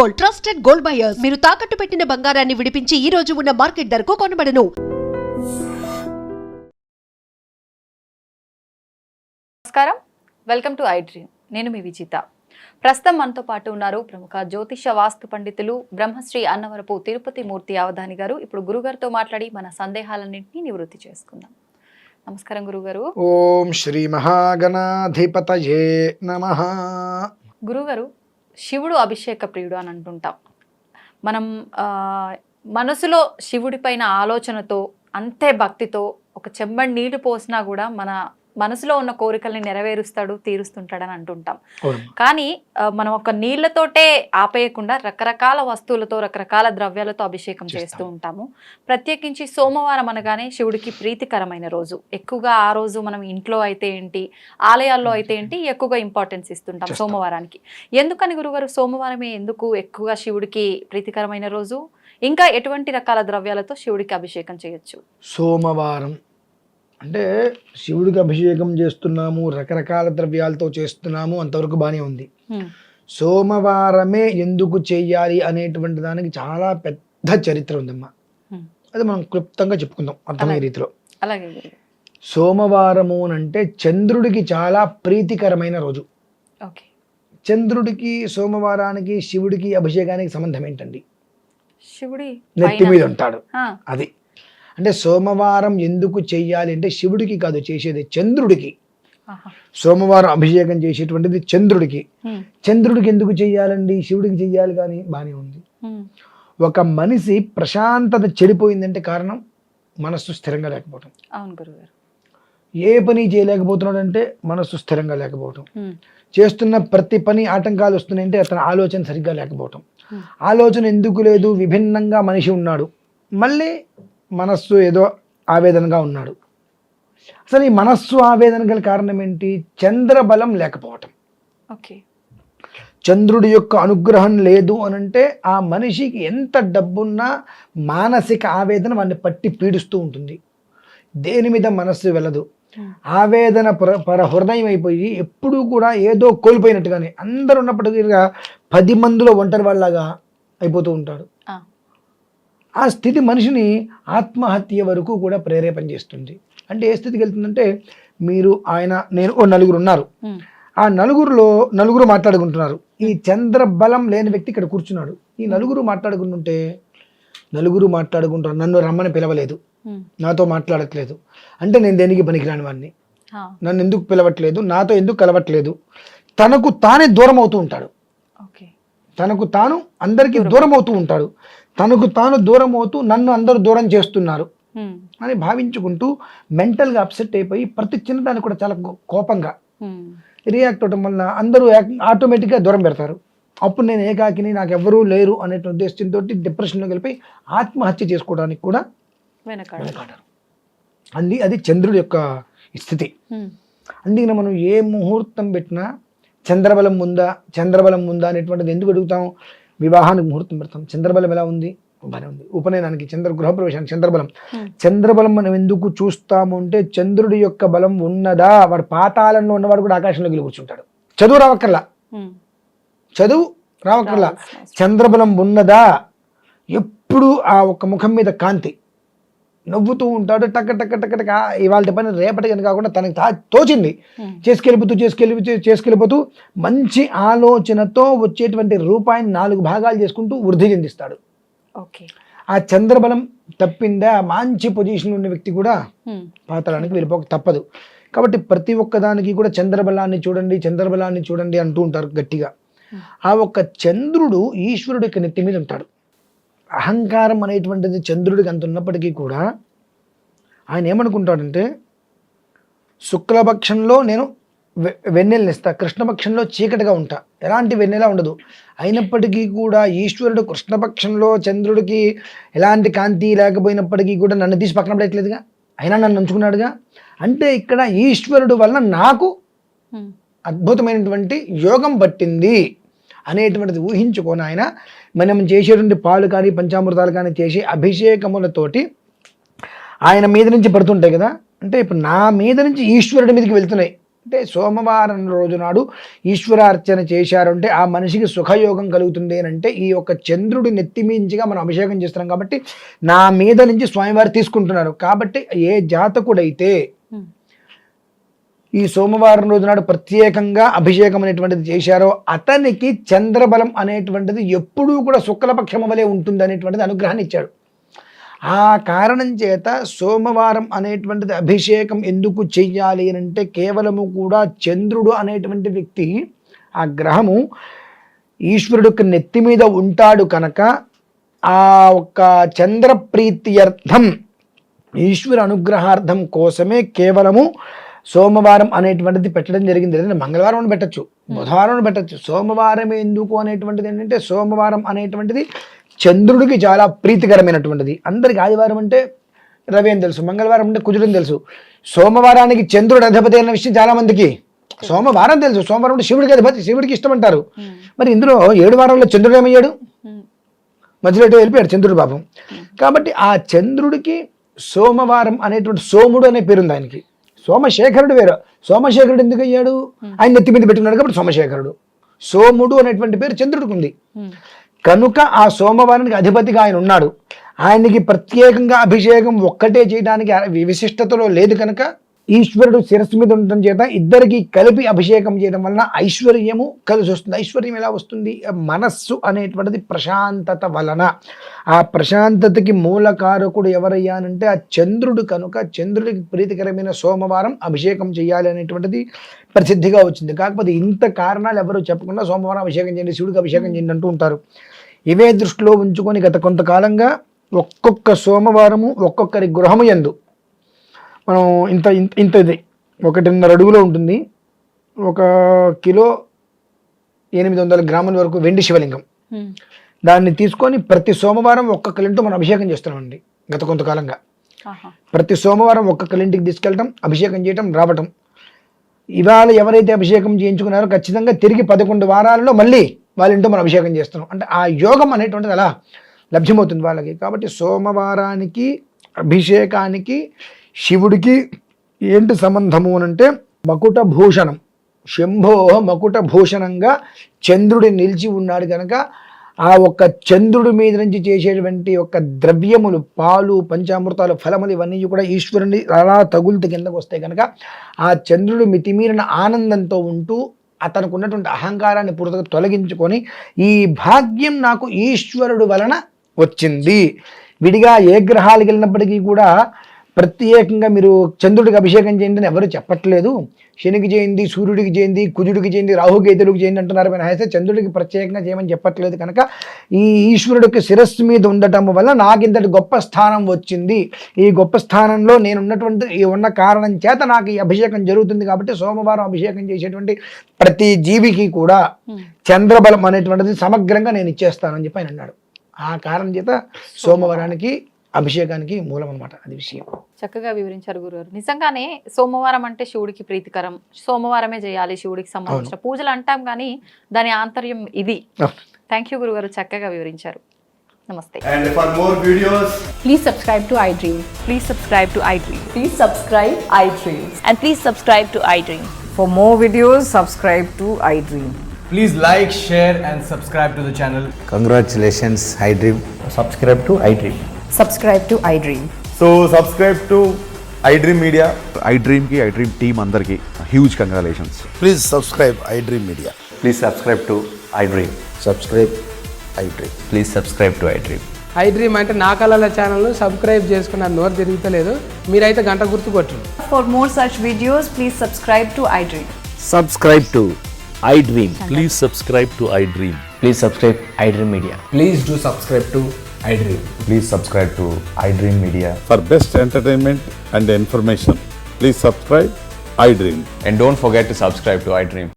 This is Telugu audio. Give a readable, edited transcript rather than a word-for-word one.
Gold, trusted gold buyers. మీరు తాకట్టు పెట్టిన బంగారాన్ని విడిపించి ఈ రోజు ఉన్న మార్కెట్ ధరకు కొనబడను. నమస్కారం, వెల్కమ్ టు ఐ డ్రీమ్. నేను మీ విజిత. ప్రస్తుతం మనతో పాటు ఉన్నారు ప్రముఖ జ్యోతిష వాస్తు పండితులు బ్రహ్మశ్రీ అన్నవరపు తిరుపతి మూర్తి అవధాని గారు. ఇప్పుడు గురుగారితో మాట్లాడి మన సందేహాలన్నింటినీ నివృత్తి చేసుకుందాం. నమస్కారం గురుగారు. ఓం శ్రీ మహాగణాధిపతయే నమః. గురుగారు, శివుడు అభిషేక ప్రియుడు అని అంటుంటాం. మనం మనసులో శివుడి పైన ఆలోచనతో, అంతే భక్తితో ఒక చెంబడి నీళ్లు పోసినా కూడా మన మనసులో ఉన్న కోరికల్ని నెరవేరుస్తాడు, తీరుస్తుంటాడని అంటుంటాం. కానీ మనం ఒక నీళ్లతోటే ఆపేయకుండా రకరకాల వస్తువులతో, రకరకాల ద్రవ్యాలతో అభిషేకం చేస్తూ ఉంటాము. ప్రత్యేకించి సోమవారం అనగానే శివుడికి ప్రీతికరమైన రోజు. ఎక్కువగా ఆ రోజు మనం ఇంట్లో అయితే ఏంటి, ఆలయాల్లో అయితే ఏంటి, ఎక్కువగా ఇంపార్టెన్స్ ఇస్తుంటాం సోమవారానికి. ఎందుకని గురుగారు సోమవారమే ఎందుకు ఎక్కువగా శివుడికి ప్రీతికరమైన రోజు? ఇంకా ఎటువంటి రకాల ద్రవ్యాలతో శివుడికి అభిషేకం చేయొచ్చు? సోమవారం అంటే శివుడికి అభిషేకం చేస్తున్నాము, రకరకాల ద్రవ్యాలతో చేస్తున్నాము, అంతవరకు బాగానే ఉంది. సోమవారమే ఎందుకు చెయ్యాలి అనేటువంటి దానికి చాలా పెద్ద చరిత్ర ఉందమ్మా. అది మనం క్లుప్తంగా చెప్పుకుందాం అర్థమయ్యే రీతిలో. అలాగే సోమవారము అంటే చంద్రుడికి చాలా ప్రీతికరమైన రోజు. చంద్రుడికి, సోమవారానికి, శివుడికి అభిషేకానికి సంబంధం ఏంటండి? శివుడి నెత్తి మీద ఉంటాడు. అది అంటే సోమవారం ఎందుకు చెయ్యాలి అంటే శివుడికి కాదు చేసేది, చంద్రుడికి. సోమవారం అభిషేకం చేసేటువంటిది చంద్రుడికి. చంద్రుడికి ఎందుకు చెయ్యాలండి? శివుడికి చెయ్యాలి కానీ బానే ఉంది. ఒక మనిషి ప్రశాంతత చెడిపోయిందంటే కారణం మనస్సు స్థిరంగా లేకపోవటం. అవును గురుగారు. ఏ పని చేయలేకపోతున్నాడు అంటే మనస్సు స్థిరంగా లేకపోవటం. చేస్తున్న ప్రతి పని ఆటంకాలు వస్తున్నాయంటే అతని ఆలోచన సరిగ్గా లేకపోవటం. ఆలోచన ఎందుకు లేదు? విభిన్నంగా మనిషి ఉన్నాడు, మళ్ళీ మనస్సు ఏదో ఆవేదనగా ఉన్నాడు. అసలు ఈ మనస్సు ఆవేదన గల కారణం ఏంటి? చంద్రబలం లేకపోవటం. చంద్రుడి యొక్క అనుగ్రహం లేదు అనంటే ఆ మనిషికి ఎంత డబ్బున్నా మానసిక ఆవేదన వాడిని పట్టి పీడిస్తూ ఉంటుంది. దేని మీద మనస్సు వెళ్ళదు. ఆవేదన పర హృదయం అయిపోయి ఎప్పుడూ కూడా ఏదో కోల్పోయినట్టుగానే, అందరు ఉన్నప్పటికీ 10 మందిలో ఒంటరి వాళ్ళలాగా అయిపోతూ ఉంటాడు. ఆ స్థితి మనిషిని ఆత్మహత్య వరకు కూడా ప్రేరేపణ చేస్తుంది. అంటే ఏ స్థితికి వెళ్తుందంటే, మీరు నేను నలుగురు ఉన్నారు. ఆ నలుగురు మాట్లాడుకుంటున్నారు. ఈ చంద్ర బలం లేని వ్యక్తి ఇక్కడ కూర్చున్నాడు. ఈ నలుగురు మాట్లాడుకుంటారు, నన్ను రమ్మని పిలవలేదు, నాతో మాట్లాడట్లేదు అంటే నేను దేనికి పనికిరాని వాడిని, నన్ను ఎందుకు పిలవట్లేదు, నాతో ఎందుకు కలవట్లేదు, తనకు తానే దూరం అవుతూ ఉంటాడు. తనకు తాను అందరికీ దూరం అవుతూ ఉంటాడు. తనకు తాను దూరం అవుతూ నన్ను అందరూ దూరం చేస్తున్నారు అని భావించుకుంటూ మెంటల్గా అప్సెట్ అయిపోయి ప్రతి చిన్నదాన్ని కూడా చాలా కోపంగా రియాక్ట్ అవడం వల్ల అందరూ ఆటోమేటిక్గా దూరం పెడతారు. అప్పుడు నేను ఏకాకిని, నాకు ఎవరూ లేరు అనే ఉద్దేశంతో డిప్రెషన్లోకి వెళ్ళిపోయి ఆత్మహత్య చేసుకోవడానికి కూడా వెనకాడరు. అది చంద్రుడి యొక్క స్థితి. అందుకని మనం ఏ ముహూర్తం పెట్టినా చంద్రబలం ఉందా అనేటువంటిది ఎందుకు అడుగుతాం? వివాహానికి ముహూర్తం పెడతాం, చంద్రబలం ఎలా ఉంది? బాగానే ఉంది. ఉపనయనానికి, గృహప్రవేశానికి చంద్రబలం మనం ఎందుకు చూస్తాము అంటే చంద్రుడి యొక్క బలం ఉన్నదా? వాడు పాతాళంలో ఉన్నవాడు కూడా ఆకాశంలోకి వెళ్ళి కూర్చుంటాడు. చదువు రావక్కర్లా, చంద్రబలం ఉన్నదా? ఎప్పుడు ఆ ఒక్క ముఖం మీద కాంతి, నవ్వుతూ ఉంటాడు. టక్క టక్క టక్క టక్క ఇవాళ పని రేపటికి కాకుండా తనకి తోచింది చేసుకెళ్ళిపోతూ మంచి ఆలోచనతో వచ్చేటువంటి రూపాయిని 4 భాగాలు చేసుకుంటూ వృద్ధి చెందిస్తాడు. ఆ చంద్రబలం తప్పిందా, మంచి పొజిషన్ ఉన్న వ్యక్తి కూడా పాతాళానికి వెళ్ళిపోక తప్పదు. కాబట్టి ప్రతి ఒక్కదానికి కూడా చంద్రబలాన్ని చూడండి అంటూ ఉంటారు గట్టిగా. ఆ ఒక్క చంద్రుడు ఈశ్వరుడు యొక్క నెత్తి మీద ఉంటాడు. అహంకారం అనేటువంటిది చంద్రుడికి అంత ఉన్నప్పటికీ కూడా ఆయన ఏమనుకుంటాడంటే, శుక్లపక్షంలో నేను వెన్నెలనిస్తా, కృష్ణపక్షంలో చీకటిగా ఉంటా, ఎలాంటి వెన్నెల ఉండదు. అయినప్పటికీ కూడా ఈశ్వరుడు కృష్ణపక్షంలో చంద్రుడికి ఎలాంటి కాంతి లేకపోయినప్పటికీ కూడా నన్ను తీసి పక్కన పడట్లేదుగా, అయినా నన్ను ఉంచుకున్నాడుగా. అంటే ఇక్కడ ఈశ్వరుడు వలన నాకు అద్భుతమైనటువంటి యోగం పట్టింది అనేటువంటిది ఊహించుకొని ఆయన మనం చేసేటువంటి పాలు కానీ పంచామృతాలు కానీ చేసి అభిషేకములతోటి ఆయన మీద నుంచి పడుతుంటాయి కదా, అంటే ఇప్పుడు నా మీద నుంచి ఈశ్వరుడి మీదకి వెళ్తున్నాయి, అంటే సోమవారం రోజు నాడు ఈశ్వరార్చన చేశారు అంటే ఆ మనిషికి సుఖయోగం కలుగుతుంది అని అంటే ఈ యొక్క చంద్రుడి నెత్తిమించిగా మనం అభిషేకం చేస్తున్నాం కాబట్టి నా మీద నుంచి స్వామివారు తీసుకుంటున్నారు. కాబట్టి ఏ జాతకుడైతే ఈ సోమవారం రోజు నాడు ప్రత్యేకంగా అభిషేకం అనేటువంటిది చేశారో అతనికి చంద్రబలం అనేటువంటిది ఎప్పుడూ కూడా శుక్లపక్షం వలె ఉంటుంది అనేటువంటిది అనుగ్రహాన్ని ఇచ్చాడు. ఆ కారణం చేత సోమవారం అనేటువంటిది అభిషేకం ఎందుకు చెయ్యాలి అని అంటే కేవలము కూడా చంద్రుడు అనేటువంటి వ్యక్తి ఆ గ్రహము ఈశ్వరుడు నెత్తి మీద ఉంటాడు కనుక ఆ ఒక్క చంద్ర ప్రీత్యర్థం ఈశ్వర అనుగ్రహార్థం కోసమే కేవలము సోమవారం అనేటువంటిది పెట్టడం జరిగింది. లేదంటే మంగళవారం పెట్టచ్చు, బుధవారం పెట్టచ్చు. సోమవారం ఎందుకు అనేటువంటిది ఏంటంటే సోమవారం అనేటువంటిది చంద్రుడికి చాలా ప్రీతికరమైనటువంటిది. అందరికి ఆదివారం అంటే రవి అని తెలుసు, మంగళవారం అంటే కుజుడని తెలుసు. సోమవారానికి చంద్రుడు అధిపతి అయిన విషయం చాలా మందికి సోమవారం తెలుసు. సోమవారం అంటే శివుడికి అధిపతి, శివుడికి ఇష్టం అంటారు. మరి ఇందులో 7 వారంలో చంద్రుడు ఏమయ్యాడు? మధ్యలో వెళ్ళిపోయాడు చంద్రుడు పాపం. కాబట్టి ఆ చంద్రుడికి సోమవారం అనేటువంటి సోముడు అనే పేరుంది ఆయనకి. సోమశేఖరుడు వేరు. సోమశేఖరుడు ఎందుకు అయ్యాడు? ఆయన నెత్తి మీద పెట్టున్నాడు కాబట్టి సోమశేఖరుడు. సోముడు అనేటువంటి పేరు చంద్రుడికి ఉంది కనుక ఆ సోమవారానికి అధిపతిగా ఆయన ఉన్నాడు. ఆయనకి ప్రత్యేకంగా అభిషేకం ఒక్కటే చేయడానికి విశిష్టతలో లేదు కనుక ఈశ్వరుడు శిరస్సు మీద ఉండటం చేత ఇద్దరికి కలిపి అభిషేకం చేయడం వలన ఐశ్వర్యము కలిసి వస్తుంది. ఐశ్వర్యం ఎలా వస్తుంది? మనస్సు అనేటువంటిది ప్రశాంతత వలన. ఆ ప్రశాంతతకి మూలకారకుడు ఎవరయ్యానంటే ఆ చంద్రుడు కనుక చంద్రుడికి ప్రీతికరమైన సోమవారం అభిషేకం చేయాలి అనేటువంటిది ప్రసిద్ధిగా వచ్చింది. కాకపోతే ఇంత కారణాలు ఎవరు చెప్పకుండా సోమవారం అభిషేకం చేయండి, శివుడికి అభిషేకం చేయండి అంటూ ఉంటారు. ఇవే దృష్టిలో ఉంచుకొని గత కొంతకాలంగా ఒక్కొక్క సోమవారము ఒక్కొక్కరి గృహము యందు మనం ఇంత ఇది 1.5 అడుగులో ఉంటుంది, 1 కిలో 800 గ్రాముల వరకు వెండి శివలింగం. దాన్ని తీసుకొని ప్రతి సోమవారం ఒక్కొక్కరింటో మనం అభిషేకం చేస్తున్నామండి. గత కొంతకాలంగా ప్రతి సోమవారం ఒక్కొక్కరింటికి తీసుకెళ్ళటం, అభిషేకం చేయటం, రావటం. ఇవాళ ఎవరైతే అభిషేకం చేయించుకున్నారో ఖచ్చితంగా తిరిగి 11 వారాల్లో మళ్ళీ వాళ్ళ ఇంటో మనం అభిషేకం చేస్తున్నాం. అంటే ఆ యోగం అనేటువంటిది అలా లభ్యమవుతుంది వాళ్ళకి. కాబట్టి సోమవారానికి అభిషేకానికి శివుడికి ఏంటి సంబంధము అని అంటే మకుట భూషణం, శంభో మకుట భూషణంగా చంద్రుడు నిలిచి ఉన్నాడు కనుక ఆ ఒక్క చంద్రుడి మీద నుంచి చేసేటువంటి ఒక ద్రవ్యములు, పాలు, పంచామృతాలు, ఫలములు ఇవన్నీ కూడా ఈశ్వరుని అలా తగులుతూ కిందకు వస్తాయి కనుక ఆ చంద్రుడు మితిమీరిన ఆనందంతో ఉంటూ అతనికి ఉన్నటువంటి అహంకారాన్ని పూర్తిగా తొలగించుకొని ఈ భాగ్యం నాకు ఈశ్వరుడు వలన వచ్చింది. విడిగా ఏ గ్రహాలకు వెళ్ళినప్పటికీ కూడా ప్రత్యేకంగా మీరు చంద్రుడికి అభిషేకం చేయండి అని ఎవరు చెప్పట్లేదు. శనికి చేయండి, సూర్యుడికి చేయండి, కుజుడికి చేయండి, రాహుకేతుడికి చేయండి అంటున్నారు. అయితే చంద్రుడికి ప్రత్యేకంగా చేయమని చెప్పట్లేదు కనుక ఈ ఈశ్వరుడికి శిరస్సు మీద ఉండటం వల్ల నాకు ఇంతటి గొప్ప స్థానం వచ్చింది. ఈ గొప్ప స్థానంలో నేను ఉన్నటువంటి ఉన్న కారణం చేత నాకు ఈ అభిషేకం జరుగుతుంది. కాబట్టి సోమవారం అభిషేకం చేసేటువంటి ప్రతి జీవికి కూడా చంద్రబలం అనేటువంటిది సమగ్రంగా నేను ఇచ్చేస్తానని చెప్పి ఆయన అన్నాడు. ఆ కారణం చేత సోమవారానికి అభిషేకానికి మూలం అనమాట. అది విషయం. చక్కగా వివరించారు గురుగారు. నిజంగానే సోమవారం అంటే శివుడికి ప్రీతికరం, సోమవారమే చేయాలి శివుడికి సంబంధించిన పూజలు అంటాం, కానీ దాని ఆంతర్యం ఇది. థ్యాంక్ యూ గురుగారు, చక్కగా వివరించారు. నమస్తే. And for more videos, Please subscribe to iDream. Please subscribe to iDream. Please subscribe iDream. And please subscribe to iDream. For more videos, subscribe to iDream. please like, share and subscribe to the channel. Congratulations, iDream. Subscribe to iDream. Subscribe to iDream. So subscribe to iDream Media. iDream ki iDream team andarki huge congratulations. Please subscribe iDream Media. Please subscribe to iDream. Subscribe iDream. Please subscribe to iDream. iDream అంటే నా కళల ఛానల్ సబ్స్క్రైబ్ చేసుకున్న నోరు తిరుగుతలేదు, మీరైతే గంట గుర్తు కొట్టండి. For more such videos, please subscribe to iDream. Subscribe to iDream. Please subscribe to iDream. Please subscribe iDream Media. Please do subscribe to iDream. Please subscribe to iDream Media. For best entertainment and information, please subscribe iDream. And don't forget to subscribe to iDream.